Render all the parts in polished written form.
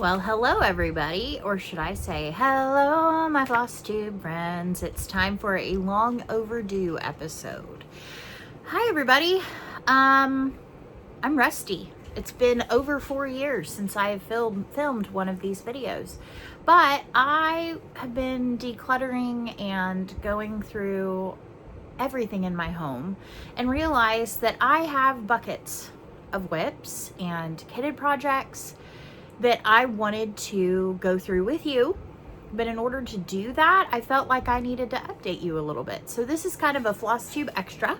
Well, hello everybody, or should I say hello my Flosstube friends. It's time for a long overdue episode. Hi everybody. I'm rusty. It's been over 4 years since I have filmed one of these videos, but I have been decluttering and going through everything in my home and realized that I have buckets of whips and kitted projects that I wanted to go through with you. But in order to do that, I felt like I needed to update you a little bit. So this is kind of a Flosstube Extra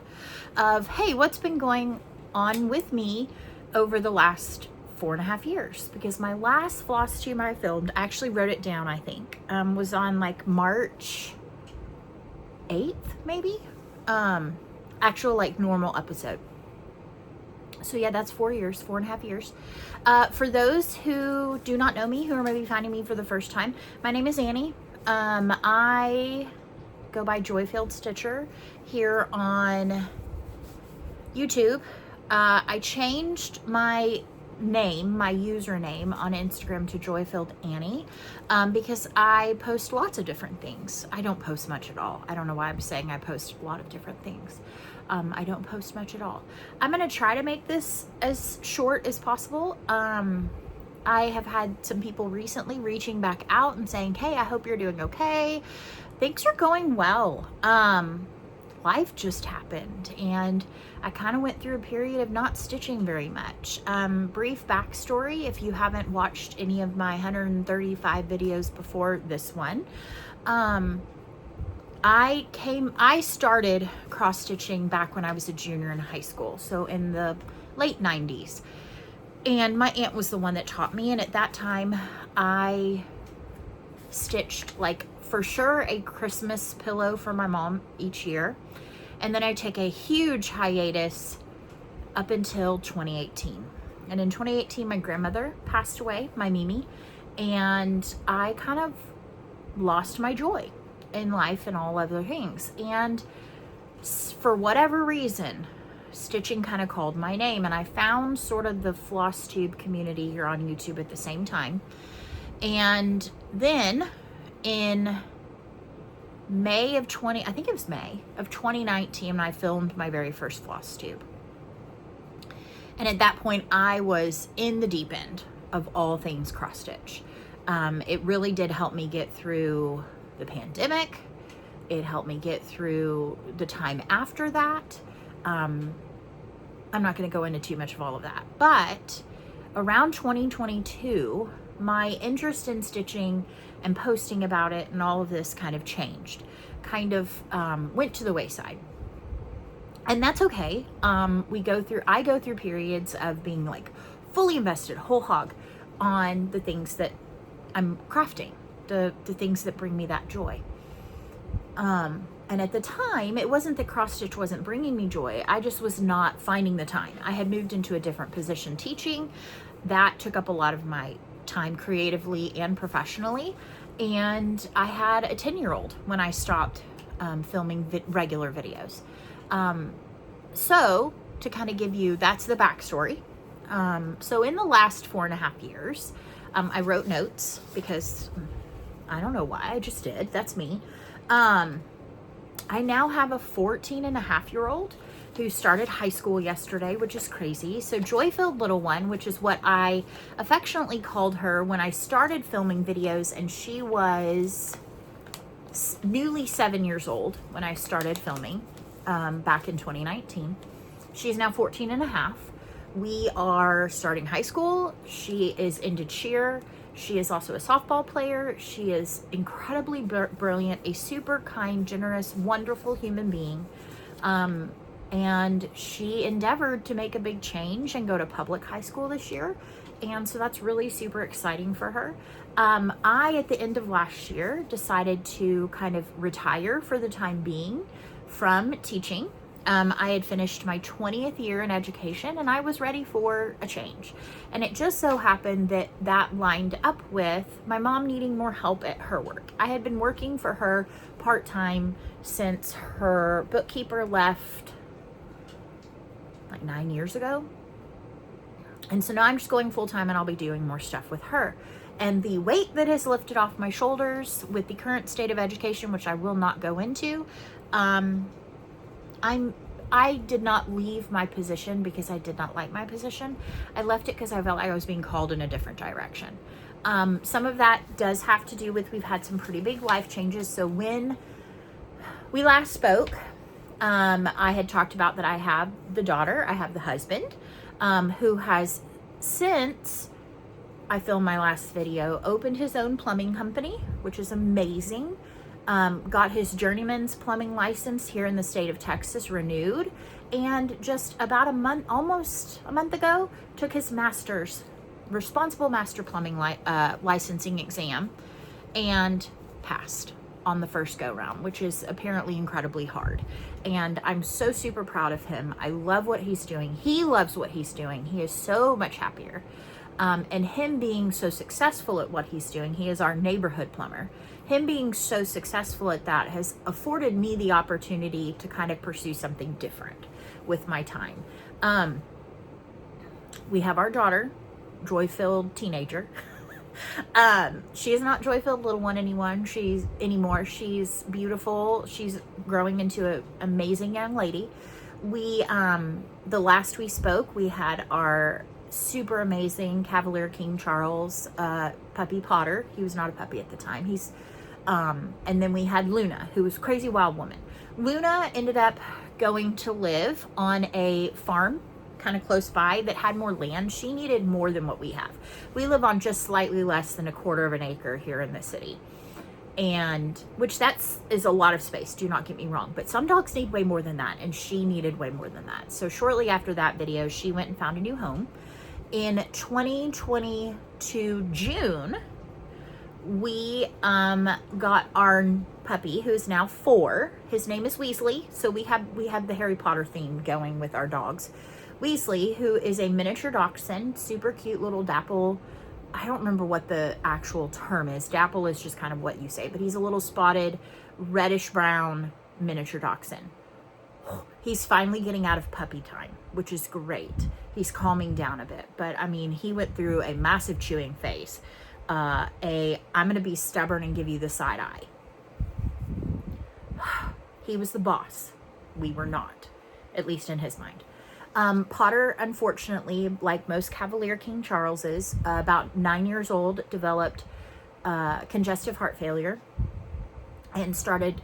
of, hey, what's been going on with me over the last 4.5 years? Because my last Flosstube I filmed, I actually wrote it down, I think, was on like March 8th, maybe? Actual like normal episode. So yeah, that's 4 years, 4.5 years. For those who do not know me, who are maybe finding me for the first time, my name is Annie. I go by Joy-Filled Stitcher here on YouTube. I changed my name, my username on Instagram to Joy-Filled Annie because I post lots of different things. I don't post much at all. I don't know why I'm saying I post a lot of different things. I don't post much at all. I'm gonna try to make this as short as possible. I have had some people recently reaching back out and saying, hey, I hope you're doing okay. Things are going well. Life just happened and I kind of went through a period of not stitching very much. Brief backstory, if you haven't watched any of my 135 videos before this one, I started cross stitching back when I was a junior in high school, so in the late 90s. And my aunt was the one that taught me, and at that time I stitched like for sure a Christmas pillow for my mom each year. And then I took a huge hiatus up until 2018. And in 2018, my grandmother passed away, my Mimi, and I kind of lost my joy in life and all other things. And for whatever reason, stitching kind of called my name, and I found sort of the Flosstube community here on YouTube at the same time. And then in May of 2019, I filmed my very first Flosstube. And at that point, I was in the deep end of all things cross stitch. It really did help me get through the pandemic. It helped me get through the time after that. I'm not going to go into too much of all of that, but around 2022, my interest in stitching and posting about it and all of this kind of changed, went to the wayside. And that's okay. I go through periods of being like fully invested, whole hog on the things that I'm crafting, the things that bring me that joy. And at the time, it wasn't that cross stitch wasn't bringing me joy. I just was not finding the time. I had moved into a different position teaching. That took up a lot of my time creatively and professionally. And I had a 10-year-old when I stopped filming regular videos. So to kind of give you, that's the backstory. So in the last 4.5 years, I wrote notes because I don't know why, I just did. That's me. I now have a 14.5-year-old who started high school yesterday, which is crazy. So Joy-Filled Little One, which is what I affectionately called her when I started filming videos, and she was newly 7 years old when I started filming back in 2019. She's now 14.5. We are starting high school. She is into cheer. She is also a softball player. She is incredibly brilliant, a super kind, generous, wonderful human being. And she endeavored to make a big change and go to public high school this year. And so that's really super exciting for her. I, at the end of last year, decided to kind of retire for the time being from teaching. I had finished my 20th year in education and I was ready for a change. And it just so happened that that lined up with my mom needing more help at her work. I had been working for her part-time since her bookkeeper left like 9 years ago. And so now I'm just going full time, and I'll be doing more stuff with her. And the weight that has lifted off my shoulders with the current state of education, which I will not go into, I did not leave my position because I did not like my position. I left it because I felt like I was being called in a different direction. Some of that does have to do with, we've had some pretty big life changes. So when we last spoke, I had talked about that I have the daughter, I have the husband, who has since I filmed my last video, opened his own plumbing company, which is amazing. Got his journeyman's plumbing license here in the state of Texas renewed, and just about almost a month ago, took his master's, responsible master plumbing licensing exam, and passed on the first go round, which is apparently incredibly hard. And I'm so super proud of him. I love what he's doing. He loves what he's doing. He is so much happier. And him being so successful at what he's doing, he is our neighborhood plumber. Him being so successful at that has afforded me the opportunity to kind of pursue something different with my time. We have our daughter, joy-filled teenager. She is not joy-filled little one anymore. She's beautiful. She's growing into an amazing young lady. The last we spoke, we had our super amazing Cavalier King Charles puppy Potter. He was not a puppy at the time. And then we had Luna, who was crazy wild woman. Luna ended up going to live on a farm kind of close by that had more land. She needed more than what we have. We live on just slightly less than 1/4 of an acre here in the city. And which is a lot of space, do not get me wrong, but some dogs need way more than that, and she needed way more than that. So shortly after that video, she went and found a new home. In 2022 June, we got our puppy, who's now 4. His name is Weasley. So we have the Harry Potter theme going with our dogs. Weasley, who is a miniature dachshund, super cute little dapple. I don't remember what the actual term is. Dapple is just kind of what you say, but he's a little spotted reddish brown miniature dachshund. He's finally getting out of puppy time, which is great. He's calming down a bit, but I mean, he went through a massive chewing phase. I'm going to be stubborn and give you the side eye. He was the boss. We were not, at least in his mind. Potter, unfortunately, like most Cavalier King Charleses, about 9 years old, developed congestive heart failure and started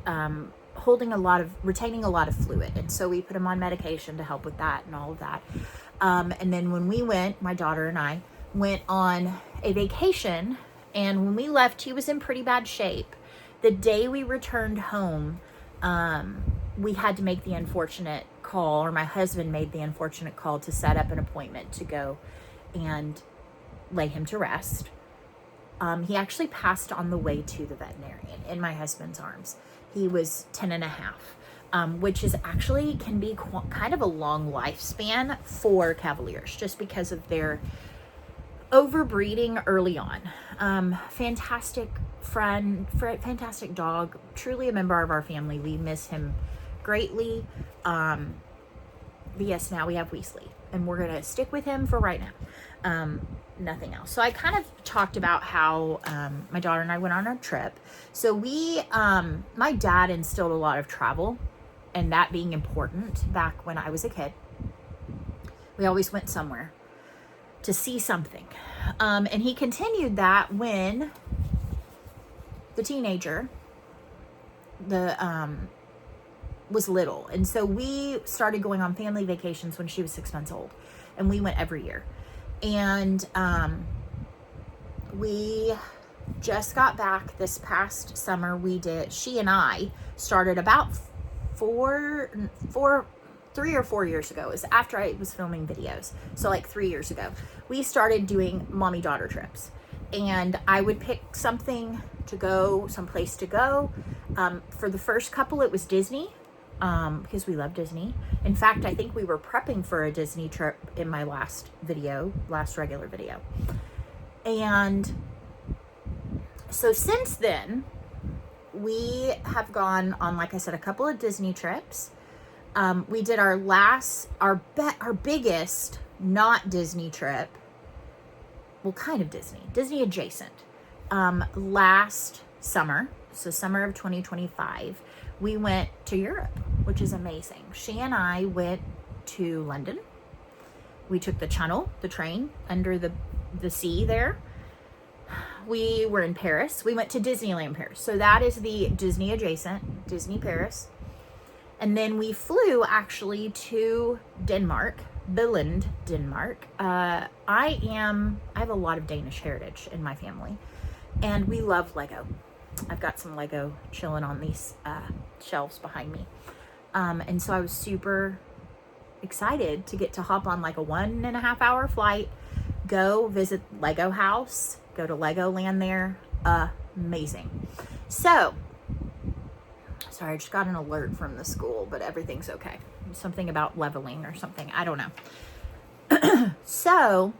retaining a lot of fluid. And so we put him on medication to help with that and all of that. And then when we went, my daughter and I went on a vacation, and when we left, he was in pretty bad shape. The day we returned home, we had to make the unfortunate call, or my husband made the unfortunate call to set up an appointment to go and lay him to rest. He actually passed on the way to the veterinarian in my husband's arms. He was 10 and a half, which is actually can be kind of a long lifespan for Cavaliers just because of their overbreeding early on. Fantastic friend, fantastic dog, truly a member of our family. We miss him greatly. But yes, now we have Weasley, and we're going to stick with him for right now. Nothing else. So I kind of talked about how my daughter and I went on our trip. So my dad instilled a lot of travel, and that being important back when I was a kid. We always went somewhere to see something. And he continued that when the teenager was little. And so we started going on family vacations when she was 6 months old, and we went every year. And we just got back this past summer. She and I started about 3 or 4 years ago. It was after I was filming videos. So like 3 years ago, we started doing mommy-daughter trips. And I would pick something to go, someplace to go. For the first couple, it was Disney, because we love Disney. In fact, I think we were prepping for a Disney trip in my last regular video. And so since then, we have gone on, like I said, a couple of Disney trips. We did our biggest not Disney trip, well, kind of Disney adjacent. Last summer, so summer of 2025, we went to Europe, which is amazing. She and I went to London. We took the Channel, the train under the sea there. We were in Paris. We went to Disneyland Paris. So that is the Disney adjacent, Disney Paris. And then we flew actually to Denmark, Billund, Denmark. I have a lot of Danish heritage in my family, and we love Lego. I've got some Lego chilling on these shelves behind me. And so I was super excited to get to hop on like a 1.5 hour flight, go visit Lego House, go to Legoland there. Amazing. So, sorry, I just got an alert from the school, but everything's okay. Something about leveling or something. I don't know. So,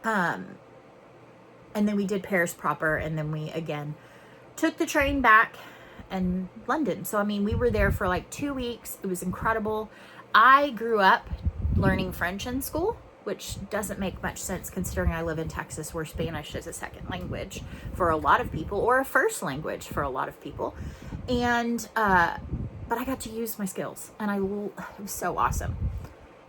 and then we did Paris proper, and then we again took the train back and London. So, I mean, we were there for like 2 weeks. It was incredible. I grew up learning French in school, which doesn't make much sense considering I live in Texas, where Spanish is a second language for a lot of people, or a first language for a lot of people. And, but I got to use my skills, and it was so awesome.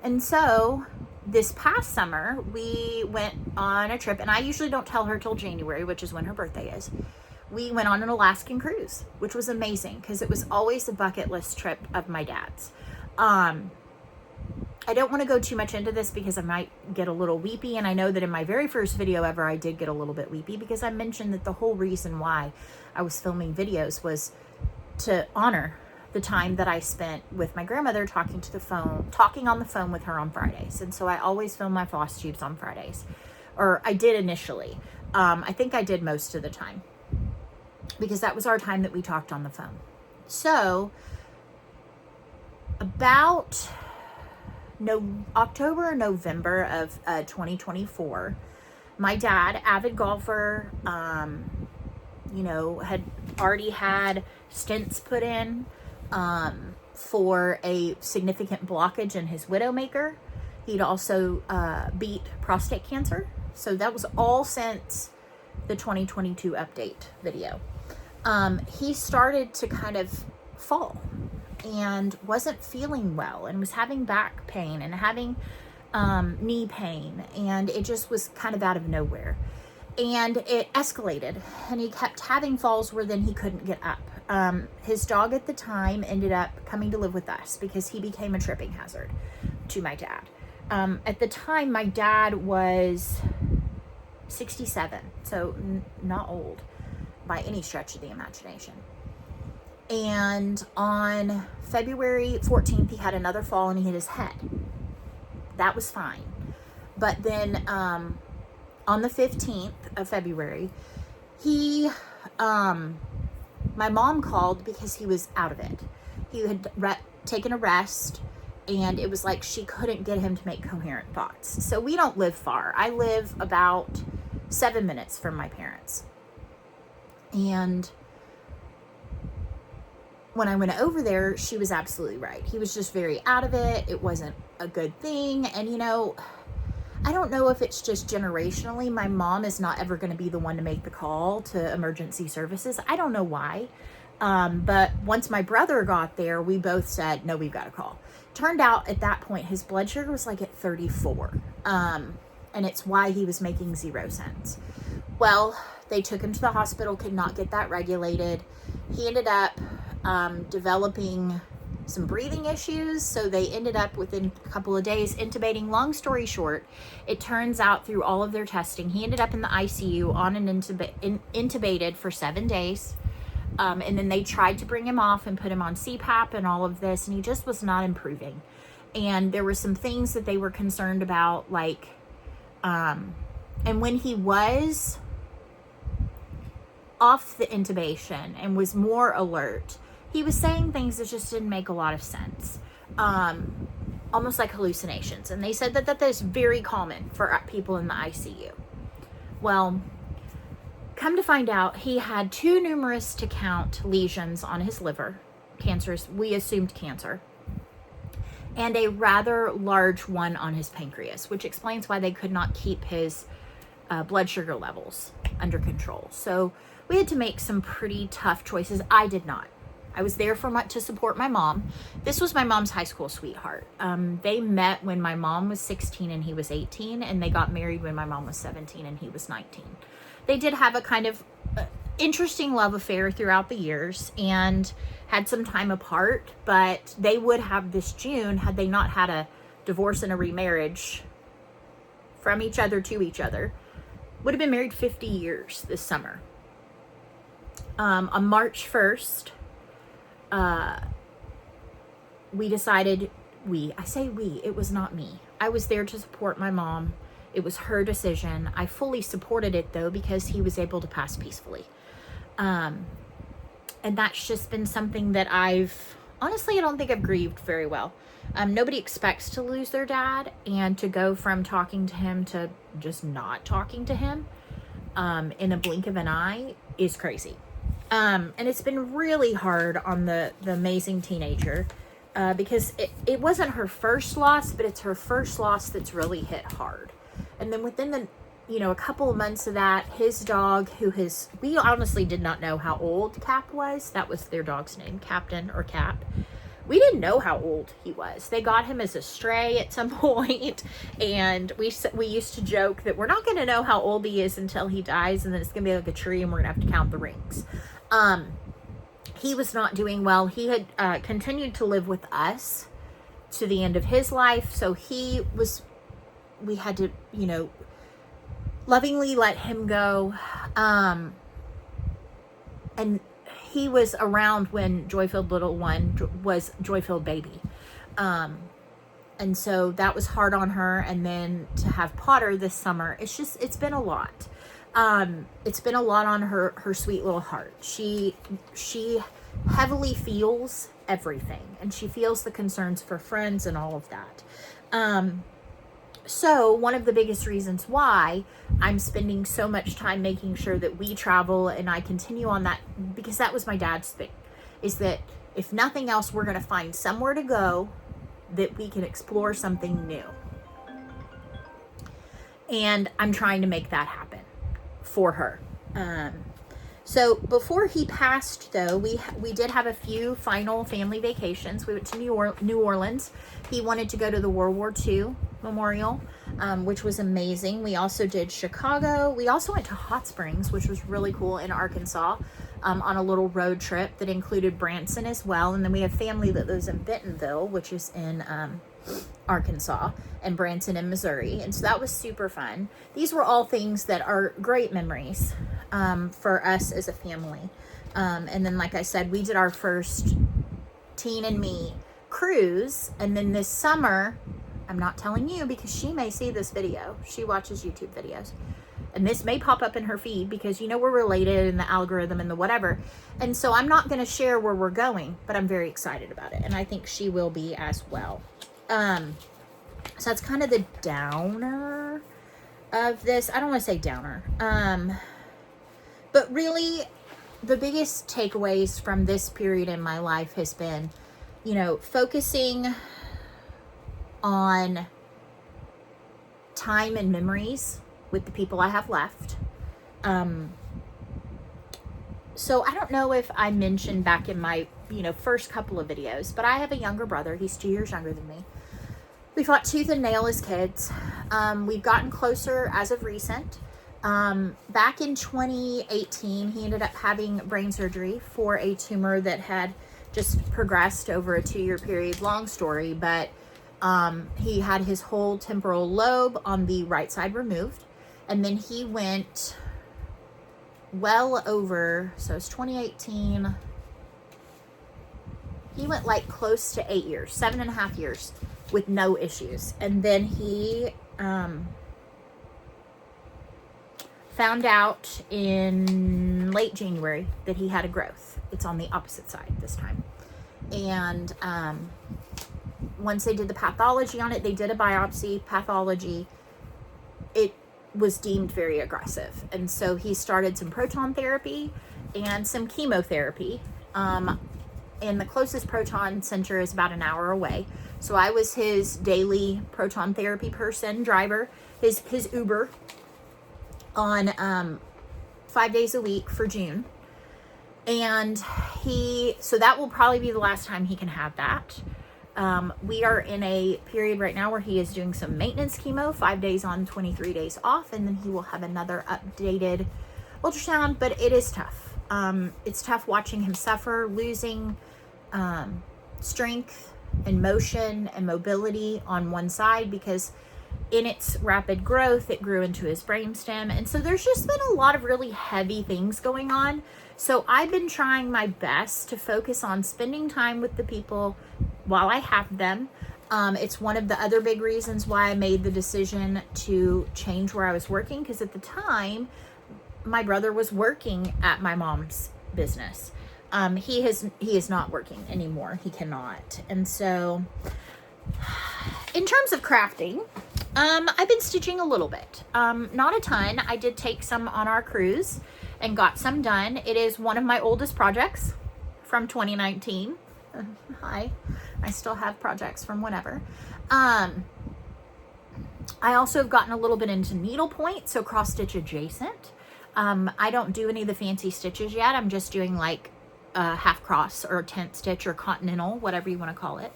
And so this past summer, we went on a trip, and I usually don't tell her till January, which is when her birthday is. We went on an Alaskan cruise, which was amazing because it was always a bucket list trip of my dad's. I don't want to go too much into this because I might get a little weepy. And I know that in my very first video ever, I did get a little bit weepy because I mentioned that the whole reason why I was filming videos was to honor the time that I spent with my grandmother talking on the phone with her on Fridays. And so I always film my floss tubes on Fridays, or I did initially. I think I did most of the time because that was our time that we talked on the phone. So about October or November of 2024, my dad, avid golfer, had already had stents put in for a significant blockage in his widowmaker. He'd also beat prostate cancer. So that was all since the 2022 update video. He started to kind of fall and wasn't feeling well, and was having back pain and having knee pain, and it just was kind of out of nowhere, and it escalated, and he kept having falls where then he couldn't get up. His dog at the time ended up coming to live with us because he became a tripping hazard to my dad. At the time, my dad was 67, so not old by any stretch of the imagination. And on February 14th, he had another fall and he hit his head. That was fine. But then on the 15th of February, my mom called because he was out of it. He had taken a rest, and it was like she couldn't get him to make coherent thoughts. So we don't live far. I live about 7 minutes from my parents. And when I went over there, she was absolutely right. He was just very out of it. It wasn't a good thing. And, I don't know if it's just generationally. My mom is not ever going to be the one to make the call to emergency services. I don't know why. But once my brother got there, we both said, no, we've got to call. Turned out at that point, his blood sugar was like at 34. And it's why he was making 0 cents. Well, they took him to the hospital, could not get that regulated. He ended up developing some breathing issues, so they ended up within a couple of days intubating. Long story short, it turns out through all of their testing, he ended up in the ICU on an intubated for 7 days, and then they tried to bring him off and put him on CPAP and all of this, and he just was not improving. And there were some things that they were concerned about, like and when he was off the intubation and was more alert, he was saying things that just didn't make a lot of sense, almost like hallucinations. And they said that is very common for people in the ICU. Well, come to find out, he had too numerous to count lesions on his liver, cancers. We assumed cancer. and a rather large one on his pancreas, which explains why they could not keep his blood sugar levels under control. So we had to make some pretty tough choices. I did not. I was there to support my mom. This was my mom's high school sweetheart. They met when my mom was 16 and he was 18, and they got married when my mom was 17 and he was 19. They did have a kind of interesting love affair throughout the years and had some time apart, but they would have this June, had they not had a divorce and a remarriage from each other to each other, would have been married 50 years this summer. On March 1st, we decided, it was not me. I was there to support my mom. It was her decision. I fully supported it though, because he was able to pass peacefully. And that's just been something that honestly, I don't think I've grieved very well. Nobody expects to lose their dad, and to go from talking to him to just not talking to him, in a blink of an eye is crazy. And it's been really hard on the amazing teenager, because it wasn't her first loss, but it's her first loss that's really hit hard. And then within a couple of months of that, his dog, we honestly did not know how old Cap was. That was their dog's name, Captain or Cap. We didn't know how old he was. They got him as a stray at some point, and we used to joke that we're not going to know how old he is until he dies, and then it's going to be like a tree, and we're going to have to count the rings. He was not doing well. He had continued to live with us to the end of his life, so we had to, lovingly let him go. And he was around when Joy-Filled Little One was Joy-Filled Baby. And so that was hard on her. And then to have Potter this summer, it's been a lot. It's been a lot on her sweet little heart. She heavily feels everything, and she feels the concerns for friends and all of that. So one of the biggest reasons why I'm spending so much time making sure that we travel, and I continue on that, because that was my dad's thing, is that if nothing else, we're going to find somewhere to go that we can explore something new. And I'm trying to make that happen for her. So before he passed, though, we did have a few final family vacations. We went to New Orleans. He wanted to go to the World War II Memorial, which was amazing. We also did Chicago. We also went to Hot Springs, which was really cool, in Arkansas, on a little road trip that included Branson as well. And then we have family that lives in Bentonville, which is in Arkansas, and Branson in Missouri. And so that was super fun. These were all things that are great memories for us as a family. And then, like I said, we did our first Teen and Me cruise. And then this summer, I'm not telling you because she may see this video. She watches YouTube videos. And this may pop up in her feed because, we're related in the algorithm and the whatever. And so I'm not going to share where we're going, but I'm very excited about it. And I think she will be as well. So that's kind of the downer of this. I don't want to say downer. But really, the biggest takeaways from this period in my life has been, focusing on time and memories with the people I have left. So I don't know if I mentioned back in my, first couple of videos, but I have a younger brother. He's 2 years younger than me. We fought tooth and nail as kids. We've gotten closer as of recent. Back in 2018, he ended up having brain surgery for a tumor that had just progressed over a 2-year period. Long story, but he had his whole temporal lobe on the right side removed. And then he went well over, so it's 2018. He went like close to 8 years, 7.5 years with no issues. And then he found out in late January that he had a growth. It's on the opposite side this time. And once they did the pathology on it, they did a biopsy pathology. It was deemed very aggressive. And so he started some proton therapy and some chemotherapy. And the closest proton center is about an hour away. So I was his daily proton therapy driver, his Uber on 5 days a week for June. And so that will probably be the last time he can have that. We are in a period right now where he is doing some maintenance chemo, 5 days on, 23 days off, and then he will have another updated ultrasound, but it is tough. It's tough watching him suffer, losing strength and motion and mobility on one side, because in its rapid growth, it grew into his brainstem. And so there's just been a lot of really heavy things going on. So I've been trying my best to focus on spending time with the people while I have them. It's one of the other big reasons why I made the decision to change where I was working, because at the time, my brother was working at my mom's business. He is not working anymore. He cannot. And so in terms of crafting, I've been stitching a little bit. Not a ton. I did take some on our cruise and got some done. It is one of my oldest projects from 2019. Hi. I still have projects from whenever. I also have gotten a little bit into needlepoint, so cross stitch adjacent. I don't do any of the fancy stitches yet. I'm just doing like half cross or tent stitch or continental, whatever you want to call it.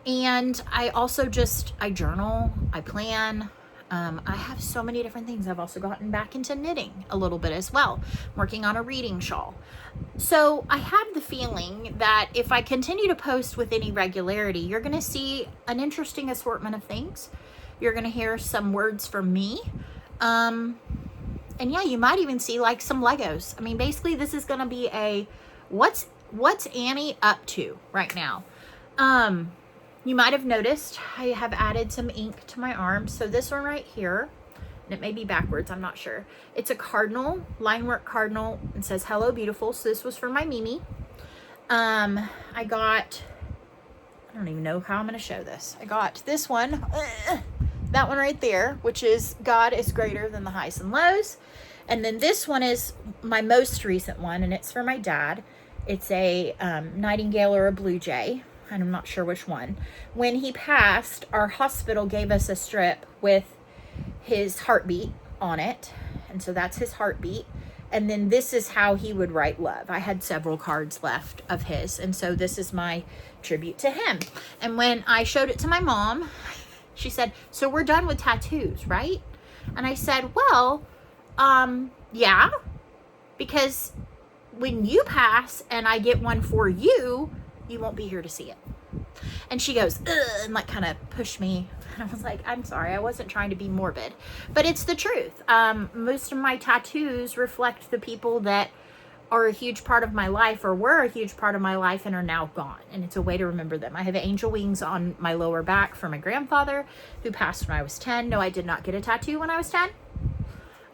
And I also I journal, I plan. I have so many different things. I've also gotten back into knitting a little bit as well, working on a reading shawl. So I have the feeling that if I continue to post with any regularity, you're going to see an interesting assortment of things. You're going to hear some words from me. And yeah, you might even see like some Legos. I mean, basically this is going to be a what's Annie up to right now. You might have noticed I have added some ink to my arms. So this one right here, and it may be backwards, I'm not sure. It's a cardinal, line work cardinal. It says, "Hello, beautiful." So this was for my Mimi. I don't even know how I'm going to show this. I got this one, that one right there, which is "God is greater than the highs and lows." And then this one is my most recent one, and it's for my dad. It's a nightingale or a blue jay. And I'm not sure which one. When he passed, our hospital gave us a strip with his heartbeat on it. And so that's his heartbeat. And then this is how he would write love. I had several cards left of his. And so this is my tribute to him. And when I showed it to my mom, she said, "So we're done with tattoos, right?" And I said, "Well, yeah, because when you pass and I get one for you, you won't be here to see it." And she goes, "Ugh," and like kind of pushed me. And I was like, "I'm sorry, I wasn't trying to be morbid." But it's the truth. Most of my tattoos reflect the people that are a huge part of my life or were a huge part of my life and are now gone. And it's a way to remember them. I have angel wings on my lower back for my grandfather who passed when I was 10. No, I did not get a tattoo when I was 10.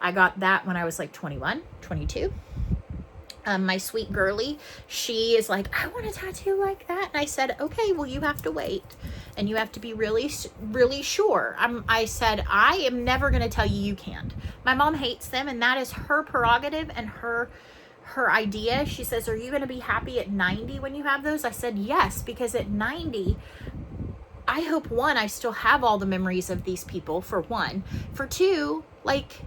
I got that when I was like 21, 22. My sweet girly, she is like, "I want a tattoo like that." And I said, "Okay, well, you have to wait. And you have to be really, really sure." I said, "I am never going to tell you you can't." My mom hates them, and that is her prerogative and her idea. She says, "Are you going to be happy at 90 when you have those?" I said, "Yes, because at 90, I hope, one, I still have all the memories of these people, for one. For two, like,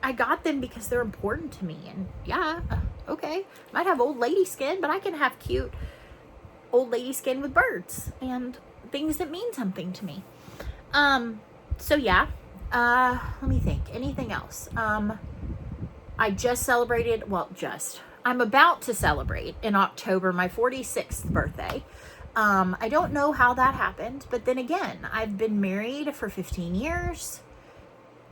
I got them because they're important to me. And yeah, okay, might have old lady skin, but I can have cute old lady skin with birds and things that mean something to me." So yeah, let me think. Anything else? I just celebrated, I'm about to celebrate in October my 46th birthday. I don't know how that happened, but then again, I've been married for 15 years.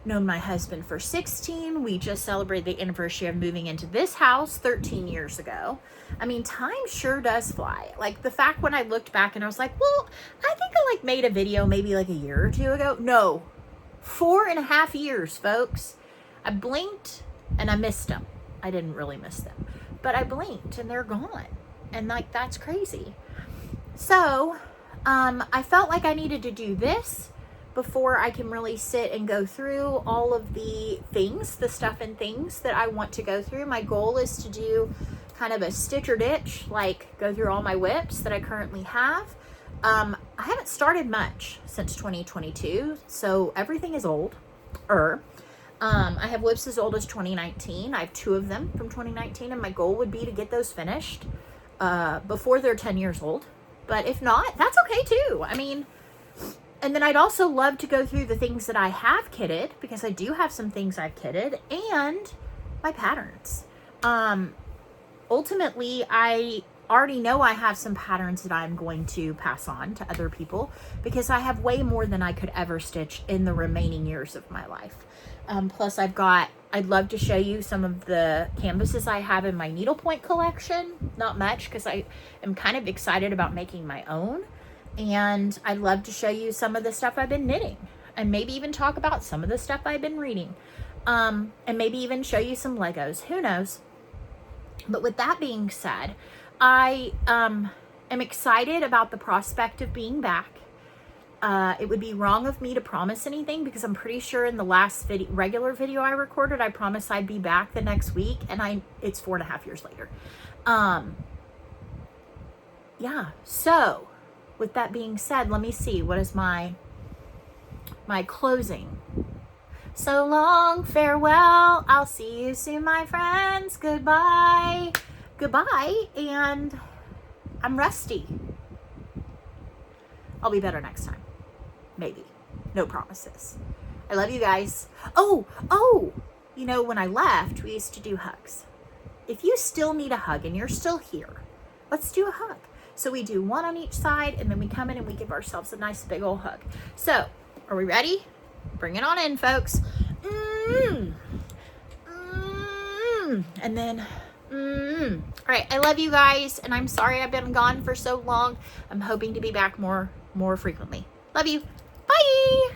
Known my husband for 16. We just celebrated the anniversary of moving into this house 13 years ago. I mean, time sure does fly. Like the fact when I looked back and I was like, well, I think I like made a video maybe like a year or two ago. No, 4.5 years, folks. I blinked and I missed them. I didn't really miss them, but I blinked and they're gone. And like, that's crazy. So, I felt like I needed to do this before I can really sit and go through all of the things, the stuff and things that I want to go through. My goal is to do kind of a stitch or ditch, like go through all my whips that I currently have. I I haven't started much since 2022, so everything is old. I have whips as old as 2019. I have 2 of them from 2019, and my goal would be to get those finished before they're 10 years old. But if not, that's okay too. I mean, and then I'd also love to go through the things that I have kitted, because I do have some things I've kitted, and my patterns. Ultimately, I already know I have some patterns that I'm going to pass on to other people, because I have way more than I could ever stitch in the remaining years of my life. Plus I'd love to show you some of the canvases I have in my needlepoint collection. Not much, because I am kind of excited about making my own. And I'd love to show you some of the stuff I've been knitting, and maybe even talk about some of the stuff I've been reading. And maybe even show you some Legos. Who knows? But with that being said, I am excited about the prospect of being back. It would be wrong of me to promise anything, because I'm pretty sure in the last regular video I recorded, I promised I'd be back the next week, and it's 4.5 years later. Yeah, so with that being said, let me see, what is my closing? So long, farewell, I'll see you soon, my friends, goodbye, and I'm rusty. I'll be better next time. Maybe. No promises. I love you guys. Oh, you know, when I left, we used to do hugs. If you still need a hug and you're still here, let's do a hug. So we do one on each side, and then we come in and we give ourselves a nice big old hug. So, are we ready? Bring it on in, folks. And then, all right, I love you guys, and I'm sorry I've been gone for so long. I'm hoping to be back more frequently. Love you. Bye.